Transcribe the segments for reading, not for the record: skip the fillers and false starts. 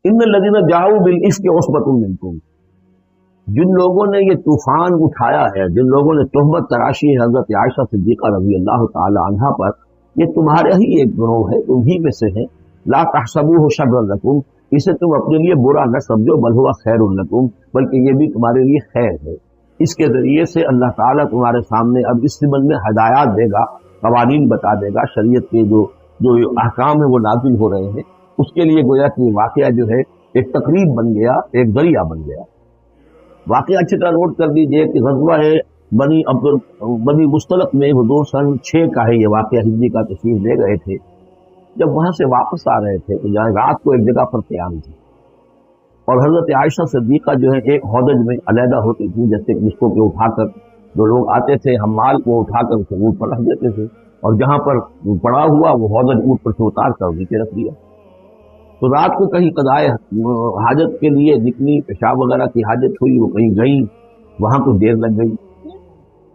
ان الذین جاؤوا بالافک عصبۃ منکم، جن لوگوں نے یہ طوفان اٹھایا ہے، جن لوگوں نے تہمت تراشی ہے حضرت عائشہ صدیقہ رضی اللہ تعالی عنہا پر، یہ تمہارے ہی ایک گروہ ہے، تمہیں میں سے ہے۔ لا تحسبوہ شرا لکم، اسے تم اپنے لیے برا نہ سمجھو، بل ہوا خیر لکم، بلکہ یہ بھی تمہارے لیے خیر ہے۔ اس کے ذریعے سے اللہ تعالیٰ تمہارے سامنے اب اس سمن میں ہدایات دے گا، قوانین بتا دے گا، شریعت کے جو احکام ہیں وہ نازل ہو رہے ہیں، اس کے لیے گویا کہ واقعہ جو ہے ایک تقریب بن گیا، ایک ذریعہ بن گیا۔ واقعہ اچھی طرح نوٹ کر لیجئے کہ غزوہ بنی مستلق میں حضور سن 6 کا ہے یہ واقعہ، ہجری کا تشریف لے گئے تھے۔ جب وہاں سے واپس آ رہے تھے تو جہاں رات کو ایک جگہ پر قیام تھی، اور حضرت عائشہ صدیقہ جو ہے ایک ہودج میں علیحدہ ہوتی تھی، جیسے جس کو کہ اٹھا کر جو لوگ آتے تھے حمال کو اٹھا کر اسے اونٹ پر رکھ دیتے تھے، اور جہاں پر پڑا ہوا وہ ہودج اونٹ پر سے اتار کر نیچے رکھ دیا۔ تو رات کو کہیں قضائے حاجت کے لیے نکلی، پیشاب وغیرہ کی حاجت ہوئی، وہ کہیں گئی، وہاں کچھ دیر لگ گئی،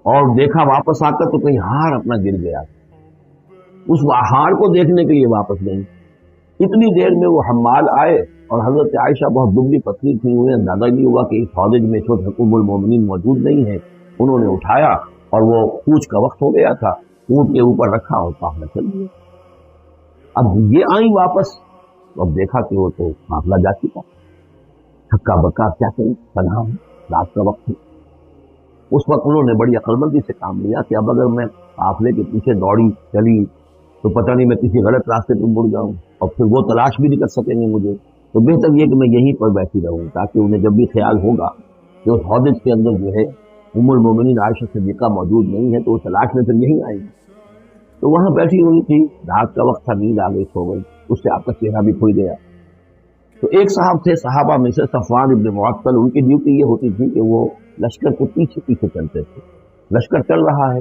اور دیکھا واپس آ کر تو کہیں ہار اپنا گر گیا، اس ہار کو دیکھنے کے لیے واپس گئی۔ اتنی دیر میں وہ حمال آئے، اور حضرت عائشہ بہت دبلی پتلی تھی، انہیں اندازہ نہیں ہوا کہ اس ہودج میں خود ام المومنین موجود نہیں ہے۔ انہوں نے اٹھایا اور وہ کوچ کا وقت ہو گیا تھا، اونٹ کے اوپر رکھا اور قافلہ چل گیا۔ اب یہ آئیں واپس، اب دیکھا کہ وہ تو قافلہ جا چکا، تھکا بکا کیا کریں، پناہ رات کا وقت ہے۔ اس وقت انہوں نے بڑی عقل مندی سے کام لیا کہ اب اگر میں قافلے کے پیچھے دوڑی چلی تو پتہ نہیں میں کسی غلط راستے پہ مڑ جاؤں، اور پھر وہ تلاش بھی نہیں کر سکیں گے مجھے، تو بہتر یہ کہ میں یہیں پر بیٹھی رہوں، تاکہ انہیں جب بھی خیال ہوگا کہ اس ہودج کے اندر جو ہے ام المومنین عائشہ صدیقہ موجود نہیں ہے تو وہ تلاش میں پھر یہیں آئیں گے۔ تو وہاں بیٹھی ہوئی تھی، رات کا وقت تھا، نیند آ گئی، سو گئی، اس سے آپ کا چہرہ بھی کھل گیا۔ تو ایک صاحب تھے صحابہ میں سے صفوان ابن معطل، ان کی ڈیوٹی یہ ہوتی تھی کہ وہ لشکر کے پیچھے پیچھے چلتے تھے۔ لشکر چل رہا ہے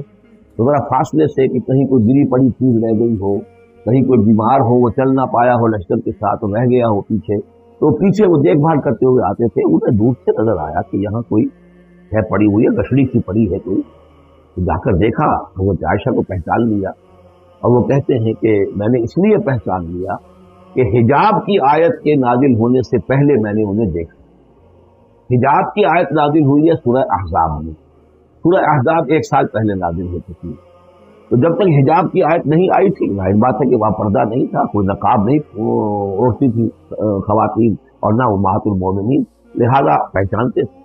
تو ذرا فاصلے سے کہ کہیں کوئی گری پڑی چیز رہ گئی ہو، کہیں کوئی بیمار ہو، وہ چل نہ پایا ہو لشکر کے ساتھ، رہ گیا ہو پیچھے، تو پیچھے وہ دیکھ بھال کرتے ہوئے آتے تھے۔ انہیں دور سے نظر آیا کہ یہاں کوئی ہے پڑی ہوئی ہے، گٹھڑی سی پڑی ہے کوئی، تو جا کر دیکھا، حضرت عائشہ کو پہچان لیا، اور وہ کہتے ہیں کہ میں نے اس لیے پہچان لیا کہ حجاب کی آیت کے نازل ہونے سے پہلے میں نے انہیں دیکھا۔ حجاب کی آیت نازل ہوئی ہے سورہ احزاب میں، سورہ احزاب 1 سال پہلے نازل ہو چکی، تو جب تک حجاب کی آیت نہیں آئی تھی، ظاہر بات ہے کہ وہاں پردہ نہیں تھا، کوئی نقاب نہیں اوڑھتی تھی خواتین، اور نہ امہات المومنین، لہذا پہچانتے تھے۔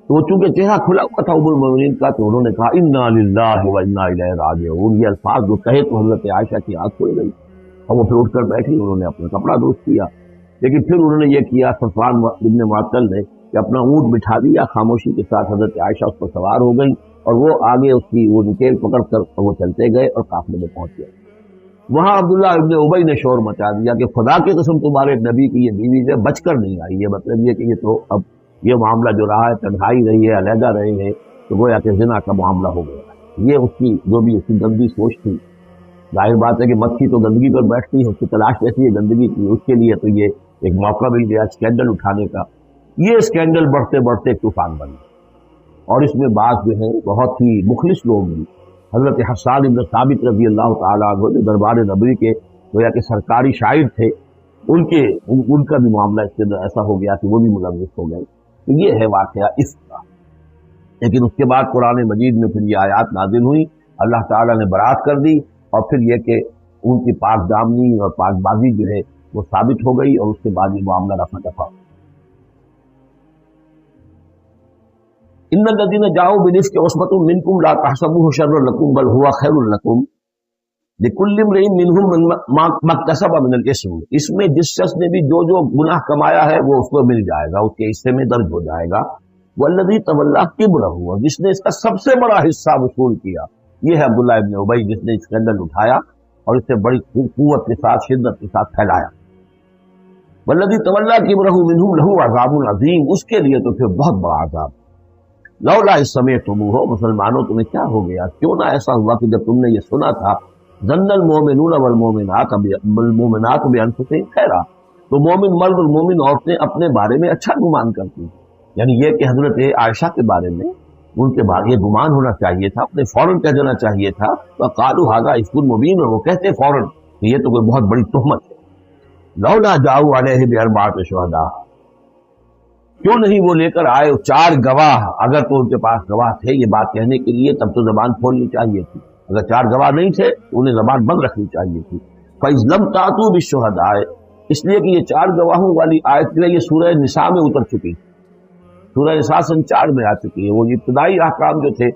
تو وہ چونکہ چہرہ کھلا ہوا تھا ام المومنین کا، تو انہوں نے کہا انا للہ و انا الیہ راجعون، یہ الفاظ جو کہے تو حضرت عائشہ کی آنکھ کھل گئی، اور وہ پھر اٹھ کر بیٹھی، انہوں نے اپنا کپڑا درست کیا، لیکن پھر انہوں نے یہ کیا صفوان ابن معطل نے کہ اپنا اونٹ بٹھا دیا، خاموشی کے ساتھ حضرت عائشہ اس پر سوار ہو گئی، اور وہ آگے اس کی وہ نکیل پکڑ کر وہ چلتے گئے اور قافلے میں پہنچ گئے۔ وہاں عبداللہ ابن ابی نے شور مچا دیا کہ خدا کی قسم تمہارے نبی کی یہ بیوی سے بچ کر نہیں آئی، یہ مطلب یہ کہ یہ تو اب یہ معاملہ جو رہا ہے، تنہائی رہی ہے، علیحدہ رہے ہیں، تو گویا کہ زنا کا معاملہ ہو گیا۔ یہ اس کی جو بھی اس کی گندی سوچ تھی، ظاہر بات ہے کہ مکھی تو گندگی پر بیٹھتی ہے، اس کی تلاش ایسی ہے گندگی کی، اس کے لیے تو یہ ایک موقع مل گیا اسکینڈل اٹھانے کا۔ یہ اسکینڈل بڑھتے بڑھتے ایک طوفان بن گیا، اور اس میں بعض جو ہیں بہت ہی مخلص لوگ بھی، حضرت حسان ابن ثابت رضی اللہ تعالیٰ عنہ جو دربار نبوی کے گویا کہ سرکاری شاعر تھے، ان کا بھی معاملہ اس کے اندر ایسا ہو گیا کہ وہ بھی ملوث ہو گئے۔ تو یہ ہے واقعہ اس کا۔ لیکن اس کے بعد قرآن مجید میں پھر یہ آیات نازل ہوئی، اللہ تعالیٰ نے برات کر دی، اور پھر یہ کہ ان کی پاک دامنی اور پاک بازی جو ہے وہ ثابت ہو گئی، اور اس کے بعد یہ معاملہ رفع دفع۔ ان الذين جاءوا بالافك عصبة منكم لا تحسبوه شرا لكم بل هو خير لكم لكل امرئ منهم ما اكتسب من الاثم، اس میں جس شخص نے بھی جو گناہ کمایا ہے وہ اس کو مل جائے گا، اس کے حصے میں درج ہو جائے گا۔ والذی تولى كبره، جس نے اس کا سب سے بڑا حصہ وصول کیا، یہ ہے عبداللہ ابن ابی، جس نے اسکینڈل اٹھایا اور اسے بڑی قوت کے ساتھ، شدت کے ساتھ پھیلایا۔ والذی تولى كبره منهم له عذاب عظیم، اس کے لیے تو پھر بہت بڑا عذاب۔ لولا اس سمعتموہ، مسلمانوں تمہیں کیا ہو گیا، کیوں نہ ایسا ہوا کہ جب تم نے یہ سنا تھا، ظن المؤمنون والمؤمنات بانفسہم خیرا، تو مومن مرد اور مومن عورتیں اپنے بارے میں اچھا گمان کرتی ہیں، یعنی یہ کہ حضرت عائشہ کے بارے میں ان کے بارے یہ گمان ہونا چاہیے تھا، اپنے فوراً کہہ دینا چاہیے تھا، وقالوا ھذا افک مبین، اور وہ کہتے فوراً کہ یہ تو کوئی بہت بڑی تہمت ہے۔ لولا جاؤ علیہ باربعۃ شہداء، کیوں نہیں وہ لے کر آئے 4 گواہ، اگر تو ان کے پاس گواہ تھے یہ بات کہنے کے لیے تب تو زبان کھولنی چاہیے تھی، اگر 4 گواہ نہیں تھے تو انہیں زبان بند رکھنی چاہیے تھی۔ فَإِذْ لَمْ تَأْتُوا بِالشُّهَدَاءِ، اس لیے کہ یہ 4 گواہوں والی آیت جو ہے یہ سورہ نساء میں اتر چکی، سورہ نساء سن 4 میں آ چکی ہے۔ وہ ابتدائی احکام جو تھے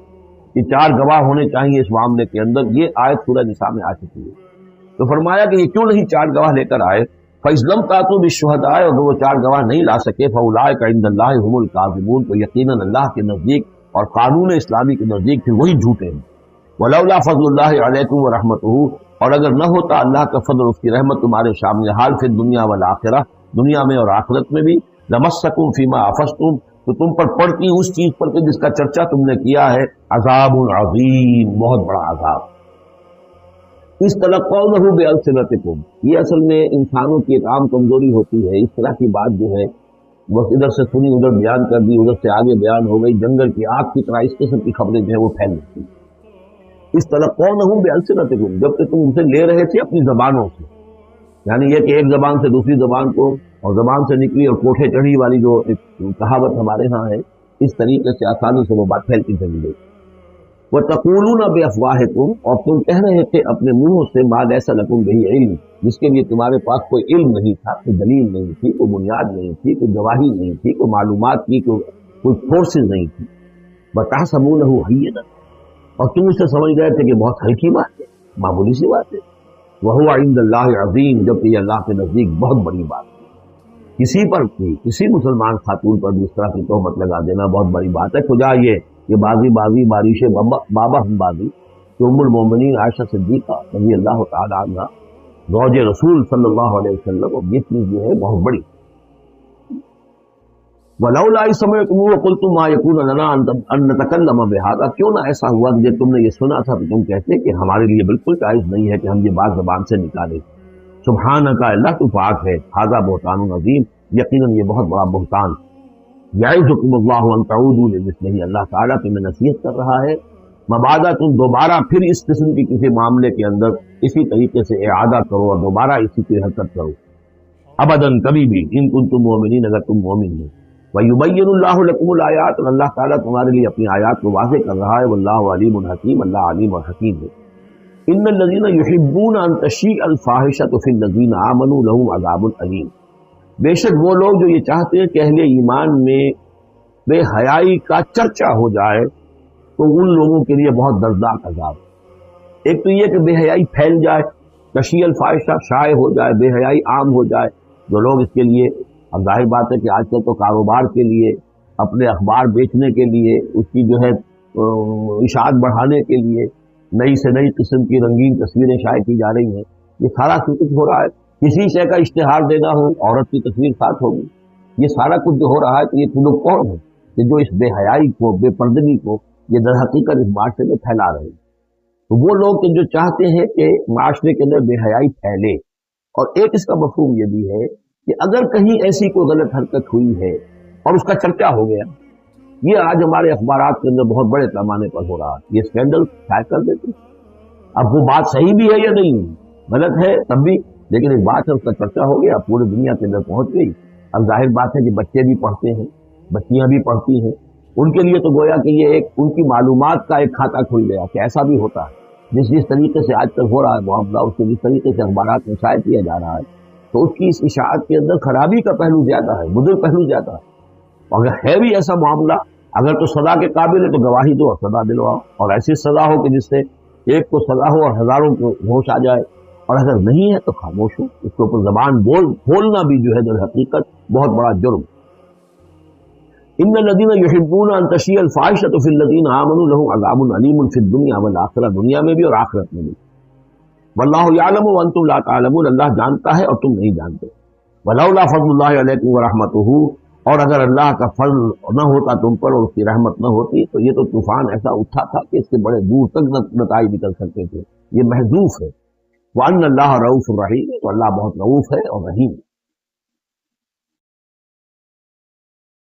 کہ 4 گواہ ہونے چاہیے اس معاملے کے اندر، یہ آیت سورہ نساء میں آ چکی ہے۔ تو فرمایا کہ یہ کیوں نہیں 4 گواہ لے کر آئے، فَإِذْ لَمْ تَأْتُوا بِالشُّهَدَاءِ، اگر وہ 4 گواہ نہیں لا سکے، فَأُولَٰئِکَ عِندَ اللَّهِ هُمُ الْكَاذِبُونَ، تو یقیناً اللہ کے نزدیک اور قانون اسلامی کے نزدیک پھر وہی جھوٹے ہیں۔ وَلَوْلَا فَضْلُ اللَّهِ عَلَيْكُمْ وَرَحْمَتُهُ، اور اگر نہ ہوتا اللہ کا فضل اور اس کی رحمت تمہارے شامل حال فی الدنیا والآخرہ، دنیا میں اور آخرت میں بھی، لَمَسَّكُمْ فِيمَا أَفَضْتُمْ، تو تم پر پڑتی اس چیز پر کہ جس کا چرچا تم نے کیا ہے، عذاب عظیم، بہت بڑا عذاب۔ اس تلقونہ بألسنتکم، یہ اصل میں انسانوں کی ایک عام کمزوری ہوتی ہے، اس طرح کی بات جو ہے بس ادھر سے سنی ادھر بیان کر دی، ادھر سے آگے بیان ہو گئی، جنگل کی آگ کی طرح اس قسم کی خبریں جو ہے وہ پھیل جاتی ہیں۔ اس تلقونہ بألسنتکم، جب کہ تم اسے لے رہے تھے اپنی زبانوں سے، یعنی یہ کہ ایک زبان سے دوسری زبان کو، اور زبان سے نکلی اور کوٹھے چڑھی والی جو ایک کہاوت ہمارے ہاں ہے، اس طریقے سے آسانی سے وہ بات پھیلتی چلی گئی۔ وَتَقُولُونَ بِأَفْوَاهِكُمْ، اور تم کہہ رہے تھے اپنے منہوں سے ما لَيْسَ لَكُمْ بِهِ علم، جس کے لیے تمہارے پاس کوئی علم نہیں تھا، کوئی دلیل نہیں تھی، کوئی بنیاد نہیں تھی، کوئی گواہی نہیں تھی، کوئی معلومات کی کوئی سورسز نہیں تھی۔ وَتَحْسَبُونَهُ هَيِّنًا، اور تم اسے سمجھ رہے تھے کہ بہت ہلکی بات ہے، معمولی سی بات ہے۔ وَهُوَ عِندَ اللَّهِ عَظِيمٌ، جبکہ یہ اللہ کے نزدیک بہت بڑی بات ہے۔ کسی پر بھی، کسی مسلمان خاتون پر بھی اس طرح کی تہمت لگا دینا بہت بڑی بات ہے۔ خدا یہ بازی بارش بابا ہم بازی کہ ام المومنین عائشہ صدیقہ رضی اللہ تعالی عنہ زوج رسول صلی اللہ علیہ وسلم، اور یہ چیز جو ہے بہت بڑی۔ وَلَوْلَا إِذْ سَمِعْتُمُوهُ وَقُلْتُم مَّا يَكُونُ لَنَا أَن نَّتَكَلَّمَ بِهَٰذَا، کیوں نہ ایسا ہوا کہ جب تم نے یہ سنا تھا تو تم کہتے کہ ہمارے لیے بالکل جائز نہیں ہے کہ ہم یہ بات زبان سے نکالیں۔ سبحانک، اللہ تو پاک ہے، ھذا بہتان عظیم، یقیناً یہ بہت بڑا بہتان۔ یعظکم اللہ ان تعودوا لمثلہ، اللہ تعالیٰ تمہیں نصیحت کر رہا ہے مبادا تم دوبارہ پھر اس قسم کی کسی معاملے کے اندر اسی طریقے سے اعادہ کرو اور دوبارہ اسی کی حرکت کرو، ابداً کبھی بھی، ان کنتم مؤمنین، اگر تم مومن ہو۔ وَيُبَيِّنُ اللَّهُ لَكُمُ الْآيَاتِ، اور اللہ تعالیٰ تمہارے لیے اپنی آیات کو واضح کر رہا ہے، واللہ علیم حکیم، اللہ علیم اور حکیم ہے۔ ان الذین یحبون ان تشیع الفاحشۃ فی الذین آمنوا لهم عذاب الیم، بے شک وہ لوگ جو یہ چاہتے ہیں کہ اہل ایمان میں بے حیائی کا چرچا ہو جائے تو ان لوگوں کے لیے بہت دردناک عذاب۔ ایک تو یہ کہ بے حیائی پھیل جائے، تشیع الفاحشہ شائع ہو جائے، بے حیائی عام ہو جائے، جو لوگ اس کے لیے، اب ظاہر بات ہے کہ آج کل تو کاروبار کے لیے، اپنے اخبار بیچنے کے لیے، اس کی جو ہے اشاعت بڑھانے کے لیے نئی سے نئی قسم کی رنگین تصویریں شائع کی جا رہی ہیں، یہ سارا کچھ ہو رہا ہے۔ کسی شے کا اشتہار دینا ہو، عورت کی تصویر ساتھ ہوگی، یہ سارا کچھ جو ہو رہا ہے، تو یہ لوگ کون ہیں کہ جو اس بے حیائی کو، بے پردگی کو یہ در حقیقت اس معاشرے میں پھیلا رہے ہیں؟ تو وہ لوگ کہ جو چاہتے ہیں کہ معاشرے کے اندر بے حیائی پھیلے، اور ایک اس کا مفہوم یہ بھی ہے کہ اگر کہیں ایسی کوئی غلط حرکت ہوئی ہے اور اس کا چرچا ہو گیا، یہ آج ہمارے اخبارات کے اندر بہت بڑے پیمانے پر ہو رہا ہے، یہ اسکینڈل شائع کر دیتے ہیں۔ اب وہ بات صحیح بھی ہے یا نہیں، غلط ہے تب بھی، لیکن ایک بات ہے، اس کا چرچا ہو گیا، پوری دنیا کے اندر پہنچ گئی۔ اب ظاہر بات ہے کہ بچے بھی پڑھتے ہیں، بچیاں بھی پڑھتی ہیں، ان کے لیے تو گویا کہ یہ ایک ان کی معلومات کا ایک کھاتہ کھل گیا کہ ایسا بھی ہوتا ہے، جس طریقے سے آج کل ہو رہا ہے معاملہ، اس کو جس طریقے سے اخبارات میں شائع کیا جا رہا ہے، تو اس کی اس اشاعت کے اندر خرابی کا پہلو زیادہ ہے، مضر پہلو زیادہ ہے۔ اگر ہے بھی ایسا معاملہ، اگر تو سزا کے قابل ہے تو گواہی دو اور سزا دلواؤ، اور ایسی سزا ہو کہ جس سے ایک کو سزا ہو اور ہزاروں کو ہوش آ جائے، اور اگر نہیں ہے تو خاموش ہو، اس کے اوپر زبان بولنا بھی جو ہے در حقیقت بہت بڑا جرم۔ ان الذین یحبون ان تشیع الفاحشۃ فی الذین آمنوا لهم عذاب علیم فی الدنیا والآخرہ، دنیا میں بھی اور آخرت میں بھی۔ واللہ یعلم وانتم لا تعلمون، اللہ جانتا ہے اور تم نہیں جانتے۔ ولولا فضل اللہ علیکم ورحمتہ، اور اگر اللہ کا فضل نہ ہوتا تم پر اور اس کی رحمت نہ ہوتی تو یہ تو طوفان ایسا اٹھا تھا کہ اس سے بڑے دور تک نتائج نکل سکتے تھے، یہ محذوف ہے۔ وَأَنَّ اللَّهَ رَءُوفٌ رَحِيمٌ، تو اللہ بہت رؤوف ہے اور رحیم ہے۔